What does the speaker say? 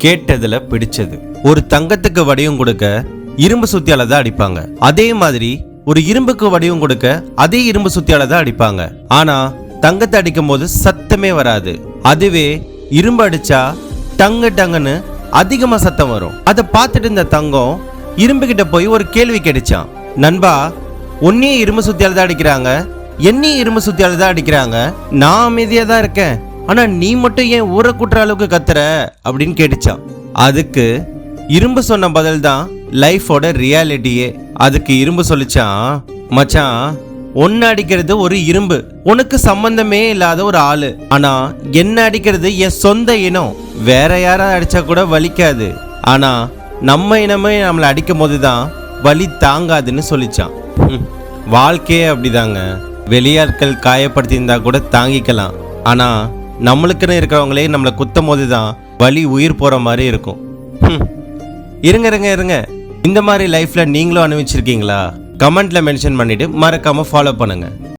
கேட்டதுல பிடிச்சது. ஒரு தங்கத்துக்கு வடிவம் கொடுக்க இரும்பு சுத்தியால தான் அடிப்பாங்க. அதே மாதிரி ஒரு இரும்புக்கு வடிவம் கொடுக்க அதே இரும்பு சுத்தியால தான் அடிப்பாங்க. ஆனா தங்கத்தை அடிக்கும் போது சத்தமே வராது. அதுவே இரும்பு அடிச்சா டங்கு டங்குன்னு அதிகமா சத்தம் வரும். அதை பார்த்துட்டு இந்த தங்கம் இரும்பு கிட்ட போய் ஒரு கேள்வி கேட்டுச்சான். நண்பா, உன்னையே இரும்பு சுத்தியால தான் அடிக்கிறாங்க, என்னையும் இரும்பு சுத்தியால தான் அடிக்கிறாங்க, நான் அமைதியா தான் இருக்கேன், ஆனா நீ மட்டும் ஏன் ஊரை கூட்டுற அளவுக்கு கத்துற அப்படின்னு கேட்டுச்சான். அதுக்கு இரும்பு சொன்ன பதில் தான் லைஃபோட ரியாலிட்டியே. அதுக்கு இரும்பு சொல்லிச்சான், மச்சான், ஒன்னு அடிக்கிறது ஒரு இரும்பு, உனக்கு சம்பந்தமே இல்லாத ஒரு ஆளு. ஆனா என்ன அடிக்கிறது என் சொந்த இனம், வேற யாராவது அடிச்சா கூட வலிக்காது. ஆனா நம்ம இனமே நம்மளை அடிக்கும் போதுதான் வலி தாங்காதுன்னு சொல்லிச்சான். வாழ்க்கையே அப்படிதாங்க. வெளியாட்கள் காயப்படுத்தியிருந்தா கூட தாங்கிக்கலாம். ஆனா நம்மளுக்குன்னு இருக்கிறவங்களே நம்மளை குத்தும் போதுதான் வலி உயிர் போற மாதிரி இருக்கும். இருங்க, இந்த மாதிரி லைஃப்ல நீங்களும் அனுபவிச்சிருக்கீங்களா? கமெண்ட்ல மென்ஷன் பண்ணிட்டு மறக்காம ஃபாலோ பண்ணுங்க.